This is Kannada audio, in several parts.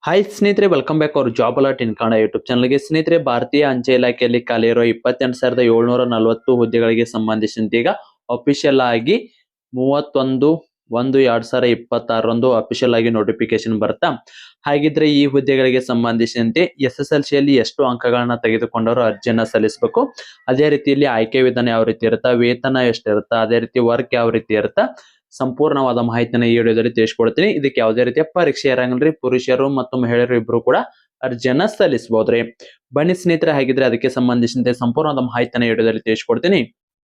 ಹಾಯ್ ಸ್ನೇಹಿತರೆ, ವೆಲ್ಕಮ್ ಬ್ಯಾಕ್ ಅವ್ರ ಜಾಬ್ ಅಲರ್ಟ್ ಇನ್ ಕನ್ನಡ ಯೂಟ್ಯೂಬ್ ಚಾನಲ್ಗೆ. ಸ್ನೇಹಿತರೆ, ಭಾರತೀಯ ಅಂಚೆ ಇಲಾಖೆಯಲ್ಲಿ ಖಾಲಿ ಇರೋ 28,740 ಹುದ್ದೆಗಳಿಗೆ ಸಂಬಂಧಿಸಿದಂತೆ ಈಗ ಅಫಿಷಿಯಲ್ ಆಗಿ 31/1/2026 ಅಫಿಷಿಯಲ್ ಆಗಿ ನೋಟಿಫಿಕೇಶನ್ ಬರ್ತಾ. ಹಾಗಿದ್ರೆ ಈ ಹುದ್ದೆಗಳಿಗೆ ಸಂಬಂಧಿಸಿದಂತೆ SSLCಯಲ್ಲಿ ಎಷ್ಟು ಅಂಕಗಳನ್ನ ತೆಗೆದುಕೊಂಡವರು ಅರ್ಜಿಯನ್ನ ಸಲ್ಲಿಸಬೇಕು, ಅದೇ ರೀತಿಯಲ್ಲಿ ಆಯ್ಕೆ ವಿಧಾನ ಯಾವ ರೀತಿ ಇರುತ್ತಾ, ವೇತನ ಎಷ್ಟಿರುತ್ತಾ, ಅದೇ ರೀತಿ ವರ್ಕ್ ಯಾವ ರೀತಿ ಇರುತ್ತಾ, ಸಂಪೂರ್ಣವಾದ ಮಾಹಿತಿನ ಈ ವಿಡಿಯೋದಲ್ಲಿ ತಿಳಿಸ್ಕೊಡ್ತೀನಿ. ಇದಕ್ಕೆ ಯಾವುದೇ ರೀತಿಯ ಪರೀಕ್ಷೆ ಇರಂಗಿಲ್ರಿ. ಪುರುಷರು ಮತ್ತು ಮಹಿಳೆಯರು ಇಬ್ರು ಕೂಡ ಅರ್ಜಿಯನ್ನ ಸಲ್ಲಿಸಬಹುದ್ರಿ. ಬನ್ನಿ ಸ್ನೇಹಿತರೆ, ಹಾಗಿದ್ರೆ ಅದಕ್ಕೆ ಸಂಬಂಧಿಸಿದಂತೆ ಸಂಪೂರ್ಣವಾದ ಮಾಹಿತಿನ ಈ ವಿಡಿಯೋದಲ್ಲಿ ತಿಳಿಸ್ಕೊಡ್ತೀನಿ.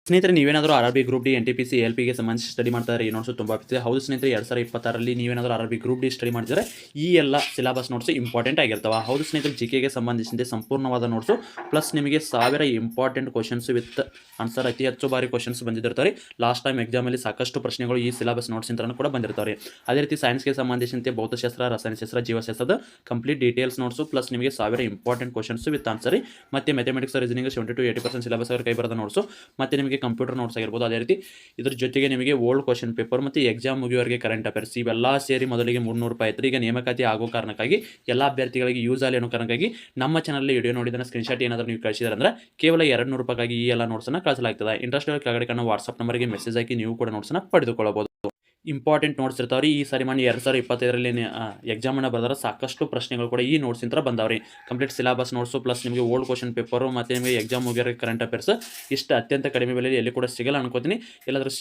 ಸ್ನೇಹಿತರೆ, ನೀವೇನಾದರೂ RRB group D NTPC LP ಗೆ ಸಂಬಂಧಿಸಿ ಸ್ಟಡಿ ಮಾಡ್ತಾರೆ, ಈ ನೋಟ್ಸ್ ತುಂಬಾ ಆಗ್ತಿದೆ. ಹೌದು ಸ್ನೇಹಿತರೆ, 2026ರಲ್ಲಿ ನೀವೇನಾದರೂ RRB ಗ್ರೂಪ್ ಡಿ ಸ್ಟಡಿ ಮಾಡಿದರೆ ಈ ಎಲ್ಲ ಸಿಲೆಬಸ್ ನೋಟ್ಸ್ ಇಂಪಾರ್ಟೆಂಟ್ ಆಗಿರ್ತವೆ. ಹೌದು ಸ್ನೇಹಿತರೆ, GK ಗೆ ಸಂಬಂಧಿಸಿದಂತೆ ಸಂಪೂರ್ಣವಾದ ನೋಟ್ಸ್ ಪ್ಲಸ್ ನಿಮಗೆ 1000 ಇಂಪಾರ್ಟೆಂಟ್ ಕ್ವಶನ್ಸ್ ವಿತ್ ಆನ್ಸರ್, ಅತಿ ಹೆಚ್ಚು ಬಾರಿ ಕ್ವಶನ್ಸ್ ಬಂದಿರ್ತಾರೆ. ಲಾಸ್ಟ್ ಟೈಮ್ ಎಕ್ಸಾಮಲ್ಲಿ ಸಾಕಷ್ಟು ಪ್ರಶ್ನೆಗಳು ಈ ಸಿಲೆಬಸ್ ನೋಟ್ಸ್ ಇಂದ ಕೂಡ ಬಂದಿರ್ತಾರೆ. ಅದೇ ರೀತಿ ಸೈನ್ಸ್ಗೆ ಸಂಬಂಧಿಸಿದಂತೆ ಭೌತಶಾಸ್ತ್ರ, ರಸಾಯನಶಾಸ್ತ್ರ, ಜೀವಶಾಸ್ತ್ರದ ಕಂಪ್ಲೀಟ್ ಡೀಟೇಲ್ಸ್ ನೋಟ್ಸ್ ಪ್ಲಸ್ ನಿಮಗೆ 1000 ಇಂಪಾರ್ಟೆಂಟ್ ಕ್ವಶನ್ಸ್ ವಿತ್ ಆನ್ಸರ್, ಮತ್ತೆ ಮ್ಯಾಥಮೆಟಿಕ್ಸ್, ರೀಸನಿಂಗ್ 70 to 80% ಸಿಲೆಬಸ್ ಕೈ ಬರೋದ ನೋಟ್ಸ್, ಮತ್ತೆ ನಿಮಗೆ ಕಂಪ್ಯೂಟರ್ ನೋಟ್ಸ್ ಆಗಿರ್ಬೋದು. ಅದೇ ರೀತಿ ಇದ್ರ ಜೊತೆಗೆ ನಿಮಗೆ ಓಲ್ಡ್ ಕ್ವಶನ್ ಪೇಪರ್ ಮತ್ತು ಎಕ್ಸಾಮ್ ಮುಗಿಯುವವರೆಗೆ ಕರೆಂಟ್ ಅಫೇರ್ಸ್ ಇವೆಲ್ಲ ಸೇರಿ ಮೊದಲಿಗೆ 300 ರೂಪಾಯಿ ಇತ್ತು. ಈಗ ನೇಮಕಾತಿ ಆಗೋ ಕಾರಣಕ್ಕಾಗಿ ಎಲ್ಲ ಅಭ್ಯರ್ಥಿಗಳಿಗೆ ಯೂಸ್ ಆಗಲಿ ಅನ್ನೋ ಕಾರಣಕ್ಕಾಗಿ ನಮ್ಮ ಚಾನಲ್ ವಿಡಿಯೋ ನೋಡಿದ ಸ್ಕ್ರೀನ್ಶಾಟ್ ಏನಾದರೂ ನೀವು ಕಳಿಸಿದ್ರೆ ಅಂದ್ರೆ ಕೇವಲ 200 ರೂಪಾಯಿಗಾಗಿ ಈ ಎಲ್ಲ ನೋಟ್ಸನ್ನು ಕಳಿಸಲಾಗ್ತದೆ. ಇಂಟ್ರೆಸ್ಟ್ ಕೆಳಗಡೆ ಕಾಣೋ ವಾಟ್ಸ್ಆಪ್ ನಂಬರ್ಗೆ ಮೆಸೇಜ್ ಹಾಕಿ ನೀವು ಕೂಡ ನೋಟ್ಸನ್ನು ಪಡೆದುಕೊಳ್ಳಬಹುದು. ಇಂಪಾರ್ಟೆಂಟ್ ನೋಟ್ಸ್ ಇರ್ತಾವ್ರಿ. ಈ ಸಾರಿ ಮಾಡಿ 2025ರಲ್ಲಿ ಎಕ್ಸಾಮನ್ನು ಬರೆದ್ರೆ ಸಾಕಷ್ಟು ಪ್ರಶ್ನೆಗಳು ಕೂಡ ಈ ನೋಟ್ಸ್ ಇಂದ ಬಂದಾವ್ರಿ. ಕಂಪ್ಲೀಟ್ ಸಿಲೆಬಸ್ ನೋಟ್ಸು ಪ್ಲಸ್ ನಿಮಗೆ ಓಲ್ಡ್ ಕ್ವಶನ್ ಪೇಪರು ಮತ್ತು ನಿಮಗೆ ಎಕ್ಸಾಮ್ ಮುಗಿಯೋರೆ ಕರೆಂಟ್ ಅಫೇರ್ಸ್ ಇಷ್ಟು ಅತ್ಯಂತ ಕಡಿಮೆ ಬೆಲೆಯಲ್ಲಿ ಎಲ್ಲಿ ಕೂಡ ಸಿಗಲ್ಲ ಅನ್ಕೋತೀನಿ. ಎಲ್ಲಾದರೂ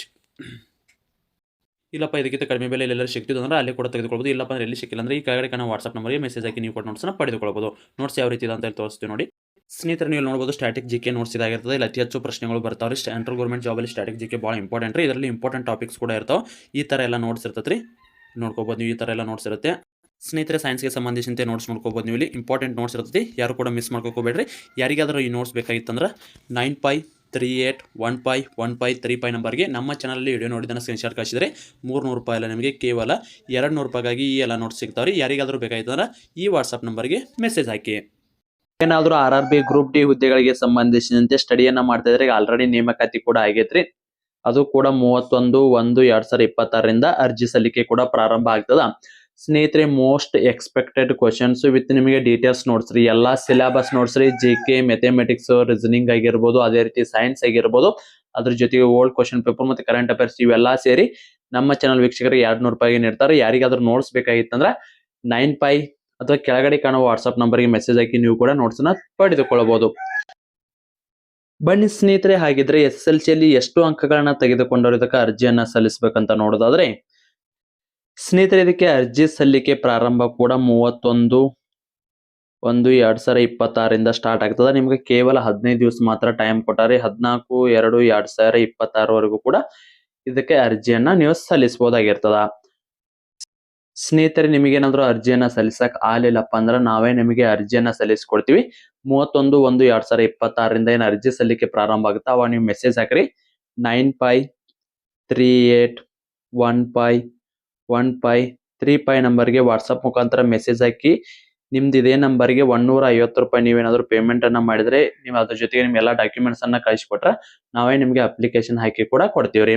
ಇಲ್ಲಪ್ಪ ಇದಕ್ಕಿಂತ ಕಡಿಮೆ ಬೆಲೆ ಎಲ್ಲರೂ ಸಿಗ್ತಿದ್ದು ಅಂದ್ರೆ ಅಲ್ಲಿ ಕೂಡ ತೆಗೆದುಕೊಳ್ಬೋದು. ಇಲ್ಲಪ್ಪ ಅಂದ್ರೆ ಎಲ್ಲಿ ಸಿಕ್ಕಿಲ್ಲ ಅಂದರೆ ಈ ಕೆಳಗಡೆ ಕಾಣೋ ವಾಟ್ಸ್ಆಪ್ ನಂಬರ್ಗೆ ಮೆಸೇಜ್ ಹಾಕಿ ನೀವು ಕೂಡ ನೋಟ್ಸನ್ನು ಪಡೆದುಕೊಳ್ಳಬಹುದು. ನೋಟ್ಸ್ ಯಾವ ರೀತಿ ಇದೆ ಅಂತ ಹೇಳಿ ತೋರಿಸ್ತೀವಿ ನೋಡಿ. ಸ್ನೇಹಿತರೆ, ನೀವು ನೋಡ್ಬೋದು ಸ್ಟ್ಯಾಟಿಕ್ GK ನೋಟ್ಸ್ ಇದಾಗಿರ್ತದೆ. ಇಲ್ಲಿ ಅತಿ ಹೆಚ್ಚು ಪ್ರಶ್ನೆಗಳು ಬರ್ತಾವ್ರಿ. ಸೆಂಟ್ರಲ್ ಗೌರ್ಮೆಂಟ್ ಜಾಬಲ್ಲಿ ಸ್ಟ್ಯಾಟಿಕ್ GK ಭಾಳ ಇಂಪಾರ್ಟೆಂಟ್ ರೀ. ಇದರಲ್ಲಿ ಇಂಪಾರ್ಟೆಂಟ್ ಟಾಪಿಕ್ಸ್ ಕೂಡ ಇರ್ತಾವೆ. ಈ ಥರ ಎಲ್ಲ ನೋಟ್ಸ್ ಇರ್ತದೆ ರೀ, ನೋಡ್ಕೋಬೋದು ನೀವು. ಈ ಥರ ಎಲ್ಲ ನೋಟ್ಸ್ ಇರುತ್ತೆ. ಸ್ನೇಹಿತರೆ, ಸೈನ್ಸ್ಗೆ ಸಂಬಂಧಿಸಿದಂತೆ ನೋಟ್ಸ್ ನೋಡ್ಕೋಬೋದು ನೀವು. ಇಲ್ಲಿ ಇಂಪಾರ್ಟೆಂಟ್ ನೋಟ್ಸ್ ಇರ್ತದೆ, ಯಾರು ಕೂಡ ಮಿಸ್ ಮಾಡ್ಕೋಬೇಡ್ರಿ. ಯಾರಿಗಾದರೂ ಈ ನೋಟ್ಸ್ ಬೇಕಾಗಿತ್ತಂದ್ರೆ 95381513 ನಂಬರ್ಗೆ ನಮ್ಮ ಚಾನಲಲ್ಲಿ ವಿಡಿಯೋ ನೋಡಿದನ್ನು ಸ್ಕ್ರೀನ್ಶಾಟ್ ಕಳಿಸಿದರೆ 300 ರೂಪಾಯಿ ಎಲ್ಲ ನಿಮಗೆ ಕೇವಲ 200 ರೂಪಾಯಿಗಾಗಿ ಈ ಎಲ್ಲ ನೋಟ್ಸ್ ಸಿಗ್ತಾವ್ರಿ. ಯಾರಿಗಾದರೂ ಬೇಕಾಗಿತ್ತಂದ್ರೆ ಈ ವಾಟ್ಸಪ್ ನಂಬರ್ಗೆ ಮೆಸೇಜ್ ಹಾಕಿ. ಏನಾದರೂ RRB ಗ್ರೂಪ್ ಡಿ ಹುದ್ದೆಗಳಿಗೆ ಸಂಬಂಧಿಸಿದಂತೆ ಸ್ಟಡಿಯನ್ನ ಮಾಡ್ತಾ ಇದ್ರೆ ಆಲ್ರೆಡಿ ನೇಮಕಾತಿ ಕೂಡ ಆಗೈತ್ರಿ. ಅದು ಕೂಡ 31/1/2026ರಿಂದ ಅರ್ಜಿ ಸಲ್ಲಿಕೆ ಕೂಡ ಪ್ರಾರಂಭ ಆಗ್ತದ. ಸ್ನೇಹಿತರೆ, ಮೋಸ್ಟ್ ಎಕ್ಸ್ಪೆಕ್ಟೆಡ್ ಕ್ವಶನ್ಸ್ ವಿತ್ ನಿಮಗೆ ಡೀಟೇಲ್ಸ್ ನೋಟ್ಸ್ ರೀ, ಎಲ್ಲಾ ಸಿಲೆಬಸ್ ನೋಟ್ಸ್ ರೀ. GK, ಮ್ಯಾಥಮೆಟಿಕ್ಸ್, ರೀಸನಿಂಗ್ ಆಗಿರ್ಬೋದು, ಅದೇ ರೀತಿ ಸೈನ್ಸ್ ಆಗಿರ್ಬೋದು, ಅದ್ರ ಜೊತೆಗೆ ಓಲ್ಡ್ ಕ್ವಶನ್ ಪೇಪರ್ ಮತ್ತು ಕರೆಂಟ್ ಅಫೇರ್ಸ್ ಇವೆಲ್ಲ ಸೇರಿ ನಮ್ಮ ಚಾನಲ್ ವೀಕ್ಷಕರಿಗೆ 200 ರೂಪಾಯಿಗೆ ನೀಡ್ತಾರೆ. ಯಾರಿಗಾದ್ರೂ ನೋಟ್ಸ್ ಬೇಕಾಗಿತ್ತಂದ್ರೆ 95 ಅಥವಾ ಕೆಳಗಡೆ ಕಾಣುವ ವಾಟ್ಸ್ಆಪ್ ನಂಬರ್ಗೆ ಮೆಸೇಜ್ ಹಾಕಿ ನೀವು ಕೂಡ ನೋಟ್ಸ್ನ ಪಡೆದುಕೊಳ್ಳಬಹುದು. ಬನ್ನಿ ಸ್ನೇಹಿತರೆ, ಹಾಗಿದ್ರೆ SSLCಯಲ್ಲಿ ಎಷ್ಟು ಅಂಕಗಳನ್ನ ತೆಗೆದುಕೊಂಡವರು ಇದಕ್ಕೆ ಅರ್ಜಿಯನ್ನ ಸಲ್ಲಿಸಬೇಕಂತ ನೋಡೋದಾದ್ರೆ, ಸ್ನೇಹಿತರೆ ಇದಕ್ಕೆ ಅರ್ಜಿ ಸಲ್ಲಿಕೆ ಪ್ರಾರಂಭ ಕೂಡ 31/1/2026ರಿಂದ ಸ್ಟಾರ್ಟ್ ಆಗ್ತದೆ. ನಿಮ್ಗೆ ಕೇವಲ 15 ದಿವಸ ಮಾತ್ರ ಟೈಮ್ ಕೊಟ್ಟಾರೆ. 14/2/2026 ಕೂಡ ಇದಕ್ಕೆ ಅರ್ಜಿಯನ್ನ ನೀವು ಸಲ್ಲಿಸಬಹುದಾಗಿರ್ತದ. ಸ್ನೇಹಿತರೆ, ನಿಮಗೇನಾದ್ರೂ ಅರ್ಜಿಯನ್ನ ಸಲ್ಲಿಸಕ್ ಆಗ್ಲಿಲ್ಲಪ್ಪ ಅಂದ್ರೆ ನಾವೇ ನಿಮಗೆ ಅರ್ಜಿಯನ್ನ ಸಲ್ಲಿಸ್ಕೊಡ್ತೀವಿ. 31/1/2026ರಿಂದ ಏನು ಅರ್ಜಿ ಸಲ್ಲಿಕೆ ಪ್ರಾರಂಭ ಆಗುತ್ತೆ ಅವಾಗ ನೀವು ಮೆಸೇಜ್ ಹಾಕ್ರಿ. 9538151535 ನಂಬರ್ಗೆ ವಾಟ್ಸಪ್ ಮುಖಾಂತರ ಮೆಸೇಜ್ ಹಾಕಿ ನಿಮ್ದು ಇದೇ ನಂಬರ್ಗೆ 150 ರೂಪಾಯಿ ನೀವೇನಾದ್ರೂ ಪೇಮೆಂಟ್ ಅನ್ನ ಮಾಡಿದ್ರೆ ನೀವು ಅದ್ರ ಜೊತೆಗೆ ನಿಮ್ ಎಲ್ಲಾ ಡಾಕ್ಯುಮೆಂಟ್ಸ್ ಅನ್ನ ಕಳಿಸ್ಕೊಟ್ರೆ ನಾವೇ ನಿಮ್ಗೆ ಅಪ್ಲಿಕೇಶನ್ ಹಾಕಿ ಕೂಡ ಕೊಡ್ತೀವ್ರಿ.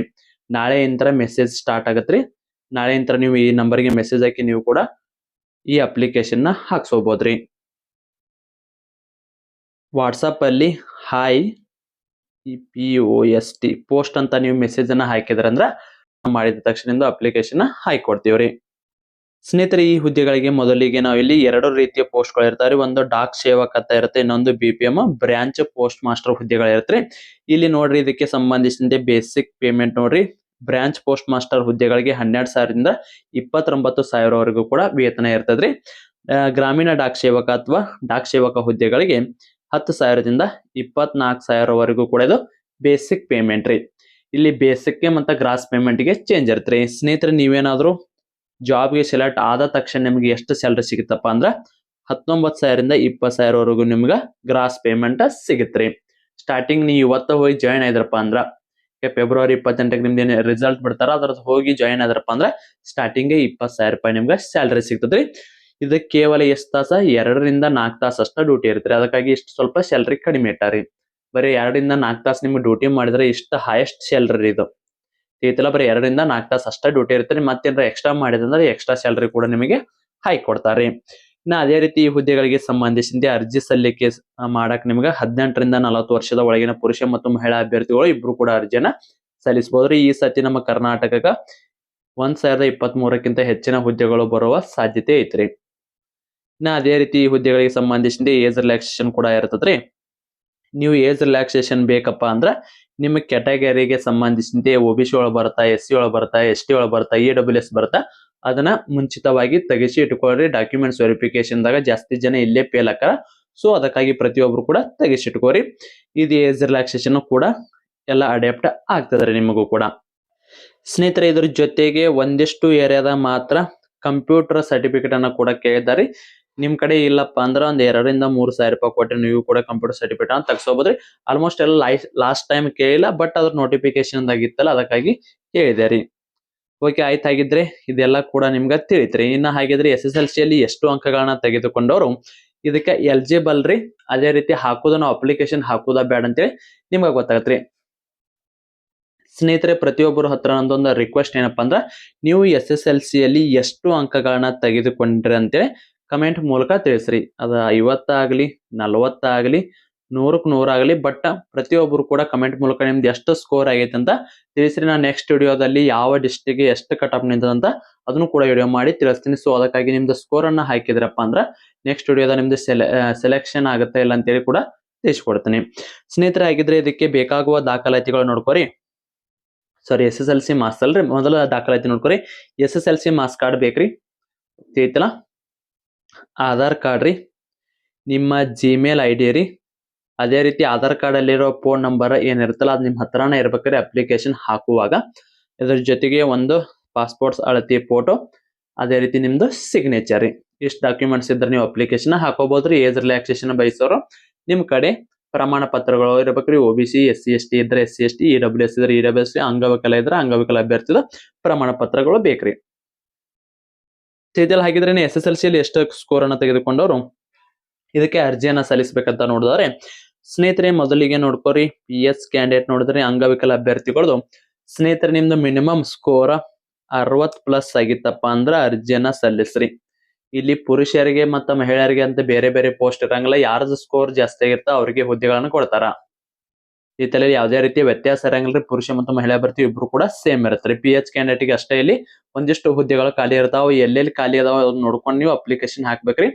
ನಾಳೆ ಇಂತ್ರ ಮೆಸೇಜ್ ಸ್ಟಾರ್ಟ್ ಆಗತ್ರಿ. ನಾಳೆ ಇಂತ್ರ ನೀವು ಈ ನಂಬರ್ಗೆ ಮೆಸೇಜ್ ಹಾಕಿ ನೀವು ಕೂಡ ಈ ಅಪ್ಲಿಕೇಶನ್ ನ ಹಾಕ್ಸೋಬಹುದ್ರಿ. ವಾಟ್ಸಪ್ ಅಲ್ಲಿ ಹಾಯ್ POST ಪೋಸ್ಟ್ ಅಂತ ನೀವು ಮೆಸೇಜ್ ಅನ್ನ ಹಾಕಿದ್ರಂದ್ರ ಮಾಡಿದ ತಕ್ಷಣ ಅಪ್ಲಿಕೇಶನ್ ಹಾಕಿ ಕೊಡ್ತೀವ್ರಿ. ಸ್ನೇಹಿತರೆ, ಈ ಹುದ್ದೆಗಳಿಗೆ ಮೊದಲಿಗೆ ನಾವು ಇಲ್ಲಿ 2 ರೀತಿಯ ಪೋಸ್ಟ್ ಗಳು ಇರ್ತಾರೆ. ಒಂದು ಡಾಕ್ ಸೇವಕ್ ಅಂತ ಇರುತ್ತೆ, ಇನ್ನೊಂದು BPM ಬ್ರಾಂಚ್ ಪೋಸ್ಟ್ ಮಾಸ್ಟರ್ ಹುದ್ದೆಗಳು ಇರುತ್ತೆ. ಇಲ್ಲಿ ನೋಡ್ರಿ, ಇದಕ್ಕೆ ಸಂಬಂಧಿಸಿದಂತೆ ಬೇಸಿಕ್ ಪೇಮೆಂಟ್ ನೋಡ್ರಿ. ಬ್ರಾಂಚ್ ಪೋಸ್ಟ್ ಮಾಸ್ಟರ್ ಹುದ್ದೆಗಳಿಗೆ 12,000ರಿಂದ 29,000ವರೆಗೂ ಕೂಡ ವೇತನ ಇರ್ತದ್ರಿ. ಗ್ರಾಮೀಣ ಡಾಕ್ ಸೇವಕ ಅಥವಾ ಡಾಕ್ ಸೇವಕ ಹುದ್ದೆಗಳಿಗೆ 10,000ದಿಂದ 24,000ವರೆಗೂ ಕೂಡ ಇದು ಬೇಸಿಕ್ ಪೇಮೆಂಟ್ ರೀ. ಇಲ್ಲಿ ಬೇಸಿಕ್ ಮತ್ತು ಗ್ರಾಸ್ ಪೇಮೆಂಟ್ ಗೆ ಚೇಂಜ್ ಇರುತ್ತೆ. ಸ್ನೇಹಿತರೆ, ನೀವೇನಾದ್ರೂ ಜಾಬ್ಗೆ ಸೆಲೆಕ್ಟ್ ಆದ ತಕ್ಷಣ ನಿಮ್ಗೆ ಎಷ್ಟು ಸ್ಯಾಲರಿ ಸಿಗುತ್ತಪ್ಪ ಅಂದ್ರೆ 19,000ರಿಂದ 20,000ವರೆಗೂ ನಿಮ್ಗೆ ಗ್ರಾಸ್ ಪೇಮೆಂಟ್ ಸಿಗುತ್ತೆ. ಸ್ಟಾರ್ಟಿಂಗ್ ನೀವು ಇವತ್ತು ಹೋಗಿ ಜಾಯಿನ್ ಆಯ್ದ್ರಪ್ಪ ಅಂದ್ರ ಫೆಬ್ರವರಿ 28ಕ್ಕೆ ನಿಮ್ದು ರಿಸಲ್ಟ್ ಬಿಡ್ತಾರ, ಅದ್ರದ್ದು ಹೋಗಿ ಜಾಯಿನ್ ಆದ್ರಪ್ಪ ಅಂದ್ರೆ ಸ್ಟಾರ್ಟಿಂಗ್ 20,000 ರೂಪಾಯಿ ನಿಮ್ಗೆ ಸ್ಯಾಲರಿ ಸಿಗ್ತದ್ರಿ. ಇದು ಕೇವಲ ಎಷ್ಟು ತಾಸ? 2ರಿಂದ 4 ತಾಸು ಅಷ್ಟ ಡ್ಯೂಟಿ ಇರ್ತೀರಿ. ಅದಕ್ಕಾಗಿ ಇಷ್ಟು ಸ್ವಲ್ಪ ಸ್ಯಾಲರಿ ಕಡಿಮೆ ಇಟ್ಟಾರಿ. ಬರೀ 2ರಿಂದ 4 ತಾಸು ನಿಮ್ಗೆ ಡ್ಯೂಟಿ ಮಾಡಿದ್ರೆ ಇಷ್ಟು ಹೈಯೆಸ್ಟ್ ಸ್ಯಾಲರಿ ಇದು ಐತಲ್ಲ. ಬರೀ 2ರಿಂದ 4 ತಾಸು ಅಷ್ಟ ಡ್ಯೂಟಿ ಇರ್ತೀರಿ. ಮತ್ತೇನಾರ ಎಕ್ಸ್ಟ್ರಾ ಮಾಡಿದ್ರೆ ಎಕ್ಸ್ಟ್ರಾ ಸ್ಯಾಲರಿ ಕೂಡ ನಿಮಗೆ ಹೈ ಕೊಡ್ತಾರೆ. ಇನ್ನು ಅದೇ ರೀತಿ ಈ ಹುದ್ದೆಗಳಿಗೆ ಸಂಬಂಧಿಸಿದಂತೆ ಅರ್ಜಿ ಸಲ್ಲಿಕೆ ಮಾಡಕ್ ನಿಮ್ಗೆ 18ರಿಂದ 40 ವರ್ಷದ ಒಳಗಿನ ಪುರುಷ ಮತ್ತು ಮಹಿಳಾ ಅಭ್ಯರ್ಥಿಗಳು ಇಬ್ರು ಕೂಡ ಅರ್ಜಿಯನ್ನ ಸಲ್ಲಿಸಬಹುದ್ರಿ. ಈ ಸತಿ ನಮ್ಮ ಕರ್ನಾಟಕಕ್ಕೆ 1023ಕ್ಕಿಂತ ಹೆಚ್ಚಿನ ಹುದ್ದೆಗಳು ಬರುವ ಸಾಧ್ಯತೆ ಐತ್ರಿ. ಇನ್ನ ಅದೇ ರೀತಿ ಈ ಹುದ್ದೆಗಳಿಗೆ ಸಂಬಂಧಿಸಿದಂತೆ ಏಜ್ ರಿಲ್ಯಾಕ್ಸೇಷನ್ ಕೂಡ ಇರ್ತದ್ರಿ. ನೀವು ಏಜ್ ರಿಲ್ಯಾಕ್ಸೇಷನ್ ಬೇಕಪ್ಪ ಅಂದ್ರ ನಿಮ್ಮ ಕ್ಯಾಟಗರಿಗೆ ಸಂಬಂಧಿಸಿದಂತೆ OBC ಒಳಗೆ ಬರ್ತಾ, SC ಒಳಗೆ ಬರ್ತಾ, ST ಒಳಗೆ ಬರ್ತಾ, EWS ಬರ್ತಾ ಅದನ್ನ ಮುಂಚಿತವಾಗಿ ತೆಗಿಸಿ ಇಟ್ಕೊಳ್ರಿ. ಡಾಕ್ಯುಮೆಂಟ್ಸ್ ವೆರಿಫಿಕೇಶನ್ ದಾಗ ಜಾಸ್ತಿ ಜನ ಇಲ್ಲೇ ಫೇಲ್ ಆಕಾರ. ಸೊ ಅದಕ್ಕಾಗಿ ಪ್ರತಿಯೊಬ್ರು ಕೂಡ ತೆಗಿಸಿಟ್ಕೋರಿ. ಇದು ಏಜ್ ರಿಲ್ಯಾಕ್ಸೇಷನ್ ಕೂಡ ಎಲ್ಲ ಅಡ್ಯಾಪ್ಟ್ ಆಗ್ತದ್ರಿ ನಿಮಗೂ ಕೂಡ. ಸ್ನೇಹಿತರೆ, ಇದ್ರ ಜೊತೆಗೆ ಒಂದಿಷ್ಟು ಏರಿಯಾದ ಮಾತ್ರ ಕಂಪ್ಯೂಟರ್ ಸರ್ಟಿಫಿಕೇಟ್ ಅನ್ನ ಕೂಡ ಕೇಳಿದಾರೆ. ನಿಮ್ ಕಡೆ ಇಲ್ಲಪ್ಪ ಅಂದ್ರ ಒಂದ್ 2ರಿಂದ 3 ಸಾವಿರ ರೂಪಾಯಿ ಕೊಟ್ಟರೆ ನೀವು ಕೂಡ ಕಂಪ್ಯೂಟರ್ ಸರ್ಟಿಫಿಕೇಟ್ ಅನ್ನ ತಗ್ಸೋಬೋದ್ರಿ. ಆಲ್ಮೋಸ್ಟ್ ಎಲ್ಲ ಲಾಸ್ಟ್ ಟೈಮ್ ಕೇಳಿಲ್ಲ, ಬಟ್ ಅದ್ರ ನೋಟಿಫಿಕೇಶನ್ ಆಗಿತ್ತಲ್ಲ ಅದಕ್ಕಾಗಿ ಕೇಳಿದೆ ರೀ. ಓಕೆ, ಆಯ್ತಾಗಿದ್ರೆ ಇದೆಲ್ಲ ಕೂಡ ನಿಮ್ಗೆ ತಿಳಿತ್ರಿ. ಇನ್ನ ಹಾಗಿದ್ರೆ SSLC ಅಲ್ಲಿ ಎಷ್ಟು ಅಂಕಗಳನ್ನ ತೆಗೆದುಕೊಂಡವರು ಇದಕ್ಕೆ ಎಲಿಜಿಬಲ್ ರೀ. ಅದೇ ರೀತಿ ಹಾಕುದ ನಾವು ಅಪ್ಲಿಕೇಶನ್ ಹಾಕುದಾ ಬೇಡ ಅಂತೇಳಿ ನಿಮ್ಗೆ ಗೊತ್ತಾಗತ್ರಿ. ಸ್ನೇಹಿತರೆ, ಪ್ರತಿಯೊಬ್ಬರ ಹತ್ರ ನಂದೊಂದು ರಿಕ್ವೆಸ್ಟ್ ಏನಪ್ಪಾ ಅಂದ್ರ ನೀವು SSLC ಅಲ್ಲಿ ಎಷ್ಟು ಅಂಕಗಳನ್ನ ತೆಗೆದುಕೊಂಡ್ರಿ ಅಂತೇಳಿ ಕಮೆಂಟ್ ಮೂಲಕ ತಿಳಿಸ್ರಿ. ಅದ 50 ಆಗ್ಲಿ 40 ಆಗ್ಲಿ 100ಕ್ಕೆ 100 ಆಗಲಿ, ಬಟ್ ಪ್ರತಿಯೊಬ್ಬರು ಕೂಡ ಕಮೆಂಟ್ ಮೂಲಕ ನಿಮ್ದು ಎಷ್ಟು ಸ್ಕೋರ್ ಆಗೈತೆ ಅಂತ ತಿಳಿಸ್ರಿ. ನಾನು ನೆಕ್ಸ್ಟ್ ವಿಡಿಯೋದಲ್ಲಿ ಯಾವ ಡಿಸ್ಟ್ರಿಕ್ಟ್ ಎಷ್ಟು ಕಟ್ ಆಫ್ ನಿಂತದಂತ ಅದನ್ನು ಕೂಡ ವಿಡಿಯೋ ಮಾಡಿ ತಿಳಿಸ್ತೀನಿ. ಸೊ ಅದಕ್ಕಾಗಿ ನಿಮ್ದು ಸ್ಕೋರ್ ಅನ್ನ ಹಾಕಿದ್ರಪ್ಪ ಅಂದ್ರ ನೆಕ್ಸ್ಟ್ ವಿಡಿಯೋದ ನಿಮ್ದು ಸೆಲೆಕ್ಷನ್ ಆಗುತ್ತೆ ಇಲ್ಲ ಅಂತೇಳಿ ಕೂಡ ತಿಳಿಸ್ಕೊಡ್ತೀನಿ. ಸ್ನೇಹಿತರೆ, ಆಗಿದ್ರೆ ಇದಕ್ಕೆ ಬೇಕಾಗುವ ದಾಖಲಾತಿಗಳು ನೋಡ್ಕೊರಿ. ಸಾರಿ, SSLC ಮಾರ್ಕ್ಸ್ ಅಲ್ರಿ, ಮೊದಲ ದಾಖಲಾತಿ ನೋಡ್ಕೊರಿ. SSLC ಮಾರ್ಕ್ಸ್ ಕಾರ್ಡ್ ಬೇಕ್ರಿ, ಐತಲ್ಲ, ಆಧಾರ್ ಕಾರ್ಡ್ ರೀ, ನಿಮ್ಮ ಜಿಮೇಲ್ ID ರೀ, ಅದೇ ರೀತಿ ಆಧಾರ್ ಕಾರ್ಡ್ ಅಲ್ಲಿರೋ ಫೋನ್ ನಂಬರ್ ಏನಿರುತ್ತಲ್ಲ ಅದು ನಿಮ್ಮ ಹತ್ರನೇ ಇರ್ಬೇಕ್ರಿ ಅಪ್ಲಿಕೇಶನ್ ಹಾಕುವಾಗ. ಇದ್ರ ಜೊತೆಗೆ ಒಂದು ಪಾಸ್ಪೋರ್ಟ್ಸ್ ಅಳತಿ ಫೋಟೋ, ಅದೇ ರೀತಿ ನಿಮ್ದು ಸಿಗ್ನೇಚರ್ ರೀ. ಇಷ್ಟು ಡಾಕ್ಯುಮೆಂಟ್ಸ್ ಇದ್ರೆ ನೀವು ಅಪ್ಲಿಕೇಶನ್ ಹಾಕೋಬಹುದ್ರಿ. ಏಜ್ ರಿಲ್ಯಾಕ್ಸೇಷನ್ ಬಯಸೋರು ನಿಮ್ ಕಡೆ ಪ್ರಮಾಣ ಪತ್ರಗಳು ಇರ್ಬೇಕ್ರಿ. OBC SC ST ಇದ್ರೆ SC ST, EWS ಇದ್ರೆ EWS, ಅಂಗವಿಕಲ ಇದ್ರೆ ಅಂಗವಿಕಲ ಅಭ್ಯರ್ಥಿದ ಪ್ರಮಾಣ ಪತ್ರಗಳು ಬೇಕ್ರಿ. ಇದೆಲ್ಲ ಹಾಗಿದ್ರೆ SSLC ಅಲ್ಲಿ ಎಷ್ಟು ಸ್ಕೋರ್ ಅನ್ನ ತೆಗೆದುಕೊಂಡವರು ಇದಕ್ಕೆ ಅರ್ಜಿಯನ್ನ ಸಲ್ಲಿಸಬೇಕಂತ ನೋಡಿದ್ರೆ ಸ್ನೇಹಿತರೆ, ಮೊದಲಿಗೆ ನೋಡ್ಕೋರಿ PS ಕ್ಯಾಂಡಿಡೇಟ್ ನೋಡಿದ್ರೆ ಅಂಗವಿಕಲ ಅಭ್ಯರ್ಥಿಗಳದು. ಸ್ನೇಹಿತರೆ, ನಿಮ್ದು ಮಿನಿಮಮ್ ಸ್ಕೋರ್ 60+ ಆಗಿತ್ತಪ್ಪ ಅಂದ್ರ ಅರ್ಜಿಯನ್ನ ಸಲ್ಲಿಸ್ರಿ. ಇಲ್ಲಿ ಪುರುಷರಿಗೆ ಮತ್ತು ಮಹಿಳೆಯರಿಗೆ ಅಂತ ಬೇರೆ ಬೇರೆ ಪೋಸ್ಟ್ ಇರಂಗಿಲ್ಲ. ಯಾರ್ದು ಸ್ಕೋರ್ ಜಾಸ್ತಿ ಆಗಿರ್ತ ಅವ್ರಿಗೆ ಹುದ್ದೆಗಳನ್ನ ಕೊಡ್ತಾರ. ಈ ತಲೆ ಯಾವುದೇ ರೀತಿ ವ್ಯತ್ಯಾಸ ಇರಂಗಿಲ್ರಿ. ಪುರುಷ ಮತ್ತು ಮಹಿಳಾ ಅಭ್ಯರ್ಥಿ ಇಬ್ರು ಕೂಡ ಸೇಮ್ ಇರುತ್ತೆ. PH ಕ್ಯಾಂಡಿಡೇಟ್ಗೆ ಅಷ್ಟೇ ಇಲ್ಲಿ ಒಂದಿಷ್ಟು ಹುದ್ದೆಗಳು ಖಾಲಿ ಇರ್ತಾವ. ಎಲ್ಲೆಲ್ಲಿ ಖಾಲಿ ಅದಾವ ಅದನ್ನ ನೋಡ್ಕೊಂಡು ನೀವು ಅಪ್ಲಿಕೇಶನ್ ಹಾಕ್ಬೇಕ್ರಿ.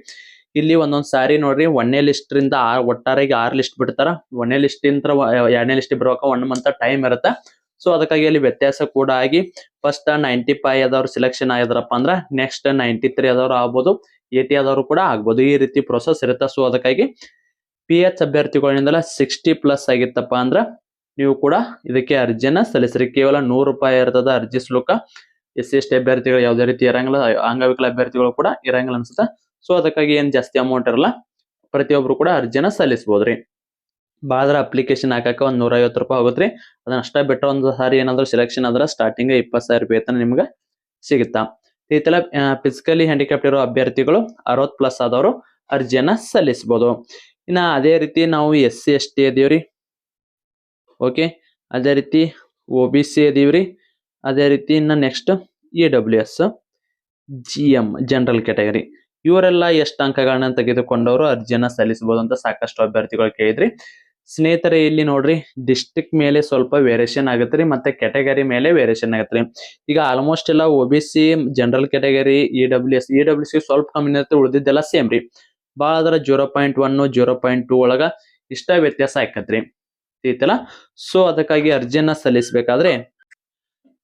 ಇಲ್ಲಿ ಒಂದೊಂದ್ ಸಾರಿ ನೋಡ್ರಿ 1ನೇ ಲಿಸ್ಟ್ ರಿಂದ ಒಟ್ಟಾರೆಗೆ 6 ಲಿಸ್ಟ್ ಬಿಡ್ತಾರ. 1ನೇ ಲಿಸ್ಟ್ ಇಂದ 2ನೇ ಲಿಸ್ಟ್ ಬರುವಾಗ 1 ಮಂತ್ ಟೈಮ್ ಇರುತ್ತೆ. ಸೊ ಅದಕ್ಕಾಗಿ ಅಲ್ಲಿ ವ್ಯತ್ಯಾಸ ಕೂಡ ಆಗಿ ಫಸ್ಟ್ 95 ಆದವ್ರು ಸೆಲೆಕ್ಷನ್ ಆಗಿದ್ರಪ್ಪ ಅಂದ್ರ ನೆಕ್ಸ್ಟ್ 93 ಆದವ್ರು ಆಗ್ಬೋದು, 80 ಆದವ್ರು ಕೂಡ ಆಗ್ಬೋದು. ಈ ರೀತಿ ಪ್ರೊಸೆಸ್ ಇರುತ್ತೆ. ಸೊ ಅದಕ್ಕಾಗಿ PH ಅಭ್ಯರ್ಥಿಗಳಿಂದಲ 60+ ಆಗಿತ್ತಪ್ಪ ಅಂದ್ರ ನೀವು ಕೂಡ ಇದಕ್ಕೆ ಅರ್ಜಿಯನ್ನ ಸಲ್ಲಿಸ್ರಿ. ಕೇವಲ 100 ರೂಪಾಯಿ ಇರ್ತದ ಅರ್ಜಿ ಶುಲ್ಕ. SC ST ಅಭ್ಯರ್ಥಿಗಳು ಯಾವುದೇ ರೀತಿ ಇರಂಗಿಲ್ಲ, ಅಂಗವಿಕಲ ಅಭ್ಯರ್ಥಿಗಳು ಕೂಡ ಇರಂಗಿಲ್ಲ ಅನ್ಸುತ್ತೆ. ಸೊ ಅದಕ್ಕಾಗಿ ಏನ್ ಜಾಸ್ತಿ ಅಮೌಂಟ್ ಇರಲ್ಲ, ಪ್ರತಿಯೊಬ್ರು ಕೂಡ ಅರ್ಜಿಯನ್ನ ಸಲ್ಲಿಸಬಹುದ್ರಿ. ಬಾದ್ರ ಅಪ್ಲಿಕೇಶನ್ ಹಾಕಕ ಒಂದ್ 150 ರೂಪಾಯಿ ಹೋಗುತ್ರಿ. ಅದನ್ನ ಅಷ್ಟ ಬಿಟ್ಟ ಒಂದ್ ಸಾರಿ ಏನಾದ್ರು ಸೆಲೆಕ್ಷನ್ ಆದ್ರ ಸ್ಟಾರ್ಟಿಂಗ್ 20,000 ವೇತನ ನಿಮ್ಗೆ ಸಿಗುತ್ತಾ. ಈ ತರ ಫಿಸಿಕಲಿ ಹ್ಯಾಂಡಿಕ್ಯಾಪ್ಟ್ ಇರೋ ಅಭ್ಯರ್ಥಿಗಳು 60+ ಆದವರು ಅರ್ಜಿಯನ್ನ ಸಲ್ಲಿಸಬಹುದು. ಇನ್ನ ಅದೇ ರೀತಿ ನಾವು SC ST ಅದೀವ್ರಿ. ಓಕೆ, ಅದೇ ರೀತಿ OBC ಅದೀವ್ರಿ. ಅದೇ ರೀತಿ ಇನ್ನ next EWS, GM general category ಇವರೆಲ್ಲ ಎಷ್ಟು ಅಂಕಗಳನ್ನ ತೆಗೆದುಕೊಂಡವರು ಅರ್ಜಿಯನ್ನ ಸಲ್ಲಿಸಬಹುದು ಅಂತ ಸಾಕಷ್ಟು ಅಭ್ಯರ್ಥಿಗಳು ಕೇಳಿದ್ರಿ. ಸ್ನೇಹಿತರೆ, ಇಲ್ಲಿ ನೋಡ್ರಿ ಡಿಸ್ಟ್ರಿಕ್ಟ್ ಮೇಲೆ ಸ್ವಲ್ಪ ವೇರಿಯೇಷನ್ ಆಗುತ್ತೆ ಮತ್ತೆ ಕ್ಯಾಟಗರಿ ಮೇಲೆ ವೇರಿಯೇಷನ್ ಆಗುತ್ತೆ. ಈಗ ಆಲ್ಮೋಸ್ಟ್ ಎಲ್ಲ OBC ಜನರಲ್ ಕ್ಯಾಟಗರಿ EWS ಸ್ವಲ್ಪ ಕಮ್ಮಿ ಇರುತ್ತೆ, ಉಳಿದಿದ್ದೆಲ್ಲ ಸೇಮ್ ರೀ. ಬಾಳ ಅದರ 0.1 0.2 ಒಳಗ ಇಷ್ಟ ವ್ಯತ್ಯಾಸ ಆಕತ್ರಿ, ಐತಲ್ಲ. ಸೊ ಅದಕ್ಕಾಗಿ ಅರ್ಜಿಯನ್ನ ಸಲ್ಲಿಸಬೇಕಾದ್ರೆ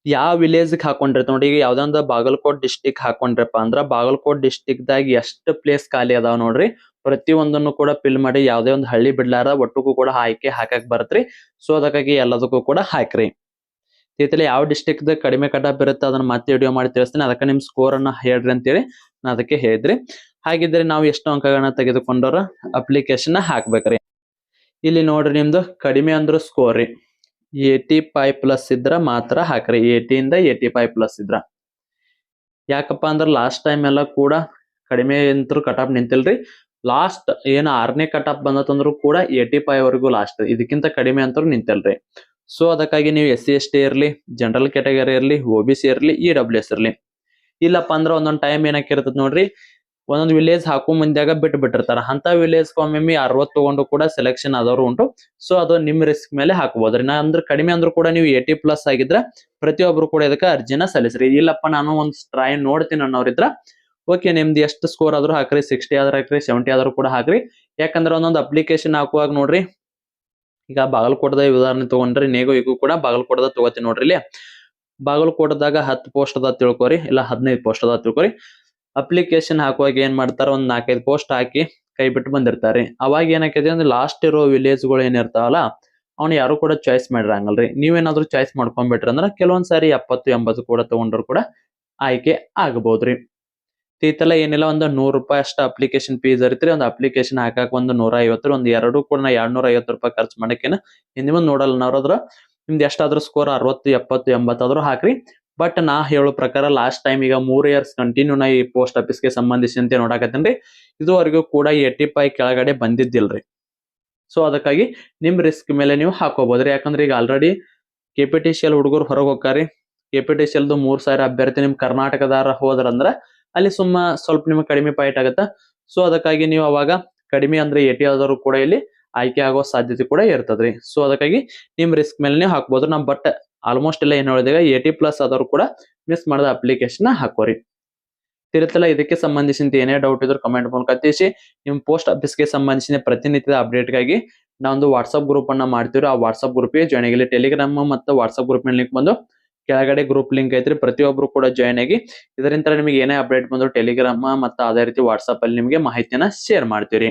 ಯಾವ ವಿಲೇಜ್ ಹಾಕೊಂಡಿರ್ತ ನೋಡಿ. ಈಗ ಯಾವ್ದೊಂದು ಬಾಗಲಕೋಟ್ ಡಿಸ್ಟಿಕ್ ಹಾಕೊಂಡ್ರಪ್ಪ ಅಂದ್ರ ಬಾಗಲಕೋಟ್ ಡಿಸ್ಟಿಕ್ ದಾಗ ಎಷ್ಟು ಪ್ಲೇಸ್ ಖಾಲಿ ಅದಾವ ನೋಡ್ರಿ, ಪ್ರತಿ ಒಂದನ್ನು ಕೂಡ ಫಿಲ್ ಮಾಡಿ ಯಾವ್ದೇ ಒಂದು ಹಳ್ಳಿ ಬಿಡ್ಲಾರ ಒಟ್ಟುಗೂ ಕೂಡ ಆಯ್ಕೆ ಹಾಕಕ್ ಬರತ್ರಿ. ಸೊ ಅದಕ್ಕಾಗಿ ಎಲ್ಲದಕ್ಕೂ ಕೂಡ ಹಾಕ್ರಿ. ಈತಲೆ ಯಾವ ಡಿಸ್ಟಿಕ್ ದ ಕಡಿಮೆ ಕಟ್ ಆಫ್ ಇರುತ್ತೆ ಅದನ್ನ ಮತ್ತೆ ವಿಡಿಯೋ ಮಾಡಿ ತಿಳಿಸ್ತೀನಿ. ಅದಕ್ಕೆ ನಿಮ್ ಸ್ಕೋರ್ ಅನ್ನ ಹೇಳ್ರಿ ಅಂತೇಳಿ ನಾ ಅದಕ್ಕೆ ಹೇಳಿದ್ರಿ. ಹಾಗಿದ್ರೆ ನಾವು ಎಷ್ಟು ಅಂಕಗಳನ್ನ ತೆಗೆದುಕೊಂಡವ್ರ ಅಪ್ಲಿಕೇಶನ್ ಹಾಕ್ಬೇಕ್ರಿ. ಇಲ್ಲಿ ನೋಡ್ರಿ ನಿಮ್ದು ಕಡಿಮೆ ಅಂದ್ರ ಸ್ಕೋರ್ ರೀ 85+ ಇದ್ರ ಮಾತ್ರ ಹಾಕ್ರಿ. 80 ಇಂದ 85+ ಇದ್ರ. ಯಾಕಪ್ಪ ಅಂದ್ರ ಲಾಸ್ಟ್ ಟೈಮ್ ಎಲ್ಲ ಕೂಡ ಕಡಿಮೆ ಅಂತೂ ಕಟ್ ಆಫ್ ನಿಂತಿಲ್ರಿ. ಲಾಸ್ಟ್ ಏನ್ 6ನೇ ಕಟ್ ಆಫ್ ಬಂದತಂದ್ರು ಕೂಡ 85 ವರೆಗೂ ಲಾಸ್ಟ್, ಇದಕ್ಕಿಂತ ಕಡಿಮೆ ಅಂತೂ ನಿಂತಿಲ್ರಿ. ಸೊ ಅದಕ್ಕಾಗಿ ನೀವು SC ST ಇರ್ಲಿ, ಜನರಲ್ ಕ್ಯಾಟಗರಿ ಇರ್ಲಿ, OBC ಇರ್ಲಿ, EWS ಇರ್ಲಿ, ಇಲ್ಲಪ್ಪ ಅಂದ್ರ ಒಂದೊಂದ್ ಟೈಮ್ ಏನಕ್ಕಿರ್ತದ ನೋಡ್ರಿ ಒಂದೊಂದು ವಿಲೇಜ್ ಹಾಕೋ ಮಂದ್ಯಾಗ ಬಿಟ್ಟಿರ್ತಾರ ಅಂತ ವಿಲೇಜ್ ಒಮ್ಮೆ 60 ತಗೊಂಡು ಕೂಡ ಸೆಲೆಕ್ಷನ್ ಆದವರು ಉಂಟು. ಸೊ ಅದು ನಿಮ್ ರಿಸ್ಕ್ ಮೇಲೆ ಹಾಕಬಹುದ್ರಿ. ನಾ ಅಂದ್ರೆ ಕಡಿಮೆ ಅಂದ್ರೂ ಕೂಡ ನೀವು 80+ ಆಗಿದ್ರೆ ಪ್ರತಿಯೊಬ್ರು ಕೂಡ ಇದಕ್ಕೆ ಅರ್ಜಿನ ಸಲ್ಲಿಸ್ರಿ. ಇಲ್ಲಪ್ಪ ನಾನು ಒಂದು ಟ್ರೈ ನೋಡ್ತೀನಿ ಅನ್ನೋರಿದ್ರ ಓಕೆ, ನಿಮ್ದು ಎಷ್ಟು ಸ್ಕೋರ್ ಆದ್ರೂ ಹಾಕ್ರಿ, 60 ಆದ್ರೂ ಹಾಕ್ರಿ, 70 ಆದ್ರೂ ಕೂಡ ಹಾಕ್ರಿ. ಯಾಕಂದ್ರೆ ಒಂದೊಂದು ಅಪ್ಲಿಕೇಶನ್ ಹಾಕುವಾಗ ನೋಡ್ರಿ, ಈಗ ಬಾಗಲಕೋಟದ ಉದಾಹರಣೆ ತಗೊಂಡ್ರಿ, ನೇಗೋ ಈಗ ಕೂಡ ಬಾಗಲಕೋಟದ ತಗೋತೀನಿ ನೋಡ್ರಿ. ಇಲ್ಲಿ ಬಾಗಲಕೋಟದಾಗ 10 ಪೋಸ್ಟ್ ಅದ ತಿಳ್ಕೊರಿ, ಇಲ್ಲ 15 ಪೋಸ್ಟ್ ಅದ ತಿಳ್ಕೊರಿ. ಅಪ್ಲಿಕೇಶನ್ ಹಾಕುವಾಗ ಏನ್ ಮಾಡ್ತಾರ, ಒಂದ್ 4-5 ಪೋಸ್ಟ್ ಹಾಕಿ ಕೈ ಬಿಟ್ಟು ಬಂದಿರ್ತಾರೆ. ಅವಾಗ ಏನಾಕೈತಿ ಅಂದ್ರೆ ಲಾಸ್ಟ್ ಇರೋ ವಿಲೇಜ್ಗಳು ಏನಿರ್ತಾವಲ್ಲ ಅವ್ನು ಯಾರು ಕೂಡ ಚಾಯ್ಸ್ ಮಾಡಿರಂಗಲ್ರಿ. ನೀವೇನಾದ್ರೂ ಚಾಯ್ಸ್ ಮಾಡ್ಕೊಂಡ್ಬಿಟ್ರಿ ಅಂದ್ರೆ ಕೆಲವೊಂದ್ ಸಾರಿ 70-80 ಕೂಡ ತಗೊಂಡ್ರು ಕೂಡ ಆಯ್ಕೆ ಆಗಬಹುದ್ರಿ. ಈತಲ್ಲ ಏನಿಲ್ಲ, ಒಂದು 100 ರೂಪಾಯಿ ಅಷ್ಟ ಅಪ್ಲಿಕೇಶನ್ ಫೀಸ್ ಇರ್ತೀರಿ. ಒಂದು ಅಪ್ಲಿಕೇಶನ್ ಹಾಕಕ್ ಒಂದು 150, ಒಂದು 2 ಕೂಡ 250 ರೂಪಾಯಿ ಖರ್ಚು ಮಾಡಕ್ಕೇನ ಹಿಂದೆ ಮುಂದೆ ನೋಡಲ್ಲ ನಾವ್ರಾದ್ರ. ನಿಮ್ದು ಎಷ್ಟಾದ್ರೂ ಸ್ಕೋರ್ 60, 70, 80 ಆದ್ರೂ ಹಾಕ್ರಿ. ಬಟ್ ನಾ ಹೇಳೋ ಪ್ರಕಾರ ಲಾಸ್ಟ್ ಟೈಮ್ ಈಗ 3 ಇಯರ್ಸ್ ಕಂಟಿನ್ಯೂ ನಾ ಈ ಪೋಸ್ಟ್ ಆಫೀಸ್ಗೆ ಸಂಬಂಧಿಸಿದಂತೆ ನೋಡಾಕತ್ತೇನ್ರಿ, ಇದುವರೆಗೂ ಕೂಡ 85 ಕೆಳಗಡೆ ಬಂದಿದ್ದಿಲ್ರಿ. ಸೊ ಅದಕ್ಕಾಗಿ ನಿಮ್ ರಿಸ್ಕ್ ಮೇಲೆ ನೀವು ಹಾಕೋಬಹುದ್ರಿ. ಯಾಕಂದ್ರೆ ಈಗ ಆಲ್ರೆಡಿ KPTCL ಹುಡುಗರು ಹೊರಗೆ ಹೋಗ್ತಾರಿ. KPTCL 3000 ಅಭ್ಯರ್ಥಿ ನಿಮ್ ಕರ್ನಾಟಕದಾರ ಹೋದ್ರಂದ್ರ ಅಲ್ಲಿ ಸ್ವಲ್ಪ ನಿಮ್ಗೆ ಕಡಿಮೆ ಪಾಯಿಂಟ್ ಆಗತ್ತ. ಸೊ ಅದಕ್ಕಾಗಿ ನೀವು ಅವಾಗ ಕಡಿಮೆ ಅಂದ್ರೆ 80 ಆದರೂ ಕೂಡ ಇಲ್ಲಿ ಆಯ್ಕೆ ಆಗೋ ಸಾಧ್ಯತೆ ಕೂಡ ಇರ್ತದ್ರಿ. ಸೊ ಅದಕ್ಕಾಗಿ ನಿಮ್ ರಿಸ್ಕ್ ಮೇಲೆ ನೀವು ಹಾಕ್ಬೋದು. ನಮ್ ಬಟ್ ಆಲ್ಮೋಸ್ಟ್ ಎಲ್ಲ ಏನ್ ಹೇಳಿದಾಗ 80+ ಆದರೂ ಕೂಡ ಮಿಸ್ ಮಾಡದ ಅಪ್ಲಿಕೇಶನ್ ಹಾಕೋರಿ. ತಿರುತ್ತಲ್ಲ, ಇದಕ್ಕೆ ಸಂಬಂಧಿಸಿದ ಏನೇ ಡೌಟ್ ಇದ್ರು ಕಮೆಂಟ್ ಮೂಲಕ ತಿಳಿಸಿ. ನಿಮ್ ಪೋಸ್ಟ್ ಆಫೀಸ್ಗೆ ಸಂಬಂಧಿಸಿದ ಪ್ರತಿನಿತ್ಯದ ಅಪ್ಡೇಟ್ಗಾಗಿ ನಾವೊಂದು ವಾಟ್ಸ್ಆಪ್ ಗ್ರೂಪ್ ಅನ್ನ ಮಾಡ್ತೀವಿ. ಆ ವಾಟ್ಸ್ಆಪ್ ಗ್ರೂಪ್ಗೆ ಜಾಯ್ನ್ ಆಗಿ. ಟೆಲಿಗ್ರಾಮ್ ಮತ್ತು ವಾಟ್ಸ್ಆಪ್ ಗ್ರೂಪ್ ಲಿಂಕ್ ಬಂದು ಕೆಳಗಡೆ ಗ್ರೂಪ್ ಲಿಂಕ್ ಐತ್ರಿ, ಪ್ರತಿಯೊಬ್ರು ಕೂಡ ಜಾಯ್ನ್ ಆಗಿ. ಇದರಿಂದ ನಿಮಗೆ ಏನೇ ಅಪ್ಡೇಟ್ ಬಂದ್ರು ಟೆಲಿಗ್ರಾಮ್ ಮತ್ತು ಅದೇ ರೀತಿ ವಾಟ್ಸ್ಆಪ್ ಅಲ್ಲಿ ನಿಮಗೆ ಮಾಹಿತಿಯನ್ನ ಶೇರ್ ಮಾಡ್ತೀವಿ.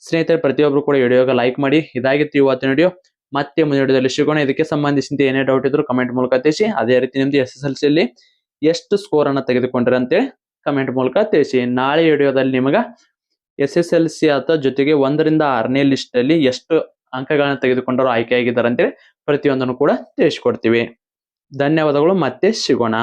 ಸ್ನೇಹಿತರೆ, ಪ್ರತಿಯೊಬ್ರು ಕೂಡ ವಿಡಿಯೋಗೆ ಲೈಕ್ ಮಾಡಿ. ಇದಾಗಿತ್ತು ಇವತ್ತಿನ ವಿಡಿಯೋ. ಮತ್ತೆ ಮುಂದಿನ ವಿಡಿಯೋದಲ್ಲಿ ಸಿಗೋಣ. ಇದಕ್ಕೆ ಸಂಬಂಧಿಸಿದ ಏನೇ ಡೌಟ್ ಇದ್ರು ಕಮೆಂಟ್ ಮೂಲಕ ತಿಳಿಸಿ. ಅದೇ ರೀತಿ ನಿಮ್ದು SSLC ಅಲ್ಲಿ ಎಷ್ಟು ಸ್ಕೋರ್ ಅನ್ನ ತೆಗೆದುಕೊಂಡ್ರಿ ಅಂತೇಳಿ ಕಮೆಂಟ್ ಮೂಲಕ ತಿಳಿಸಿ. ನಾಳೆ ವಿಡಿಯೋದಲ್ಲಿ ನಿಮಗ SSLC ಅಥವಾ ಜೊತೆಗೆ 1 ರಿಂದ 6ನೇ ಲಿಸ್ಟ್ ಅಲ್ಲಿ ಎಷ್ಟು ಅಂಕಗಳನ್ನ ತೆಗೆದುಕೊಂಡರು ಆಯ್ಕೆ ಆಗಿದ್ದಾರೆ ಅಂತೇಳಿ ಪ್ರತಿಯೊಂದನ್ನು ಕೂಡ ತಿಳಿಸ್ಕೊಡ್ತೀವಿ. ಧನ್ಯವಾದಗಳು, ಮತ್ತೆ ಸಿಗೋಣ.